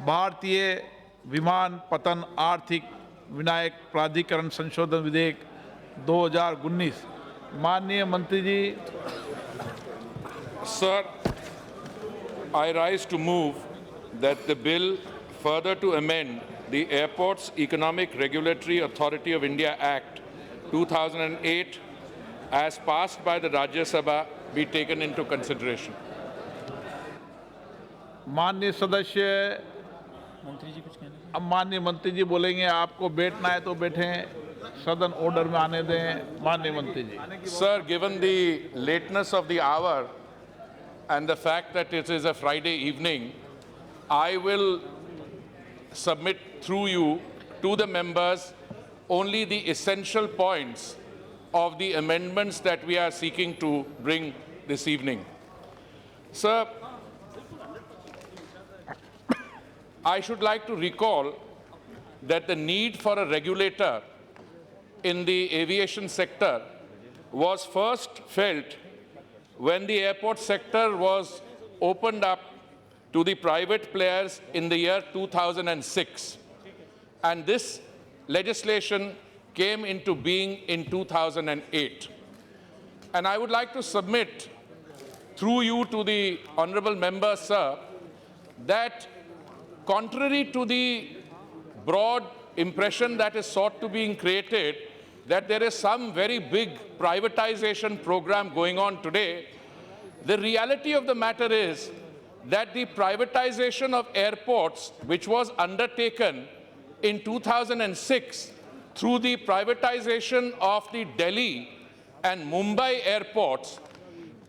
भारतीय विमान पतन आर्थिक विनायक प्राधिकरण संशोधन विधेयक 2019। माननीय मंत्री जी। Sir, I rise to move that the bill further to amend the Airports Economic Regulatory Authority of India Act 2008 as passed by the Rajya Sabha be taken into consideration. माननीय सदस्य, अब माननीय मंत्री जी बोलेंगे, आपको बैठना है तो बैठें, सदन ऑर्डर में आने दें। माननीय मंत्री जी। Sir, given the lateness of the hour and the fact that it is a Friday evening, I will submit through you to the members only the essential points of the amendments that we are seeking to bring this evening. Sir, I should like to recall that the need for a regulator in the aviation sector was first felt when the airport sector was opened up to the private players in the year 2006. And this legislation came into being in 2008. And I would like to submit through you to the honorable member, sir, that contrary to the broad impression that is sought to be created, that there is some very big privatization program going on today, the reality of the matter is that the privatization of airports, which was undertaken in 2006 through the privatization of the Delhi and Mumbai airports,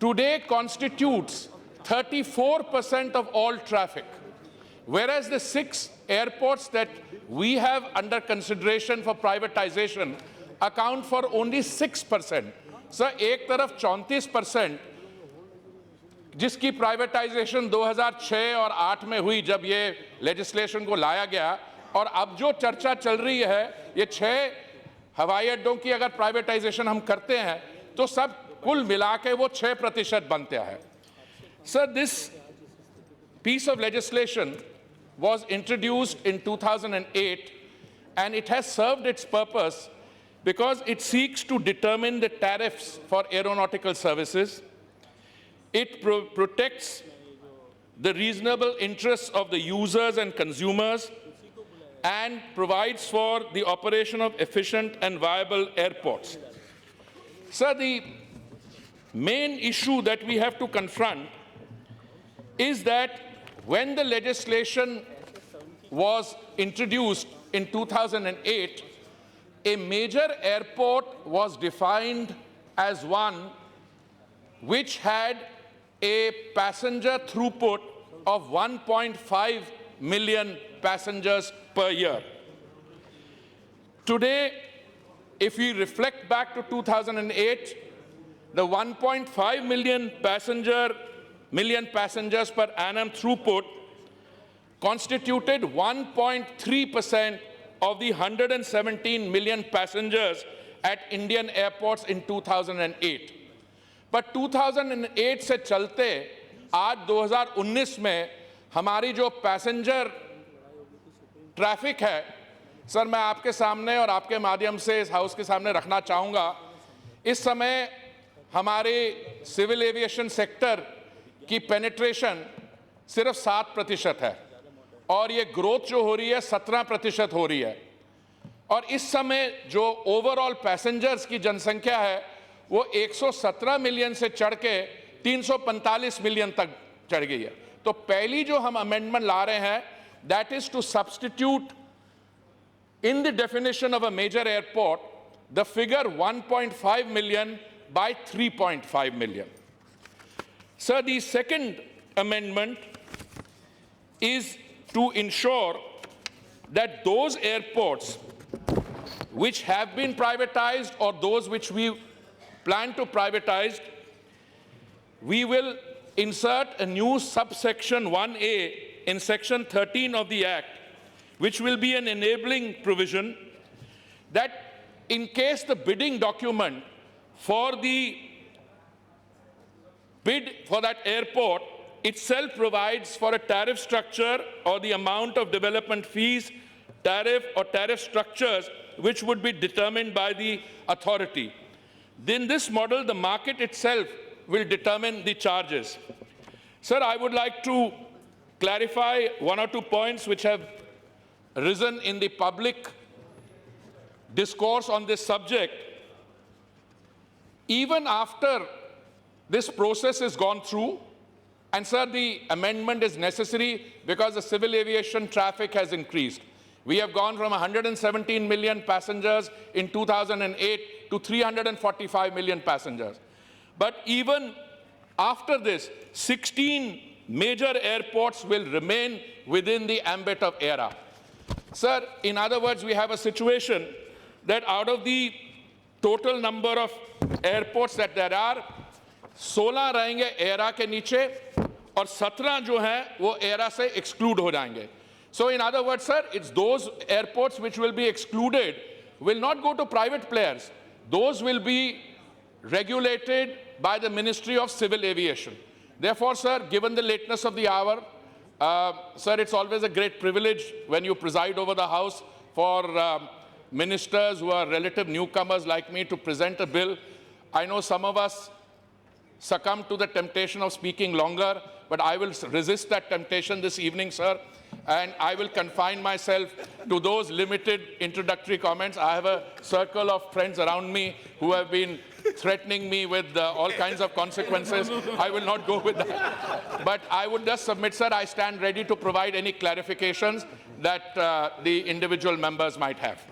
today constitutes 34% of all traffic, whereas the 6 airports that we have under consideration for privatization account for only 6%. Sir, एक तरफ 34% जिसकी privatisation 2006 और 8 में हुई जब ये legislation को लाया गया, और अब जो चर्चा चल रही है ये 6 हवाई अड्डों की अगर प्राइवेटाइजेशन हम करते हैं तो सब कुल मिला के वो 6% बनता है. Sir, this piece of legislation was introduced in 2008 and it has served its purpose because it seeks to determine the tariffs for aeronautical services. It protects the reasonable interests of the users and consumers and provides for the operation of efficient and viable airports. Sir, the main issue that we have to confront is that when the legislation was introduced in 2008, a major airport was defined as one which had a passenger throughput of 1.5 million passengers per year. Today, if we reflect back to 2008, the 1.5 million passengers per annum throughput constituted 1.3% of the 117 million passengers at Indian airports in 2008. But 2008 से चलते आज 2019 में हमारी जो passenger traffic है, sir मैं आपके सामने और आपके माध्यम से इस हाउस के सामने रखना चाहूँगा. इस समय हमारे सिविल एविएशन सेक्टर की पेनिट्रेशन सिर्फ 7% है और ये ग्रोथ जो हो रही है 17% हो रही है. और इस समय जो ओवरऑल पैसेंजर्स की जनसंख्या है वो 117 मिलियन से चढ़ के 345 मिलियन तक चढ़ गई है. तो पहली जो हम अमेंडमेंट ला रहे हैं, that is to substitute in the definition of a major airport the figure 1.5 million by 3.5 million. Sir, the second amendment is to ensure that those airports which have been privatized or those which we plan to privatize, we will insert a new subsection 1A in section 13 of the Act, which will be an enabling provision that in case the bidding document for the bid for that airport itself provides for a tariff structure or the amount of development fees, tariff or tariff structures which would be determined by the authority. In this model, the market itself will determine the charges. Sir, I would like to clarify one or two points which have risen in the public discourse on this subject. Even after this process is gone through, and sir, the amendment is necessary because the civil aviation traffic has increased. We have gone from 117 million passengers in 2008 to 345 million passengers. But even after this, 16 major airports will remain within the ambit of A.E.R.A.I. Sir, in other words, we have a situation that out of the total number of airports that there are, 16 रहेंगे A.E.R.A.I के नीचे और 17 जो हैं वो A.E.R.A.I से exclude हो जाएंगे. So in other words, sir, it's those airports which will be excluded will not go to private players. Those will be regulated by the Ministry of Civil Aviation. Therefore, sir, given the lateness of the hour, sir, it's always a great privilege when you preside over the House for ministers who are relative newcomers like me to present a bill. I know some of us succumb to the temptation of speaking longer, but I will resist that temptation this evening, sir, and I will confine myself to those limited introductory comments. I have a circle of friends around me who have been threatening me with all kinds of consequences. I will not go with that. But I would just submit, sir, I stand ready to provide any clarifications that the individual members might have.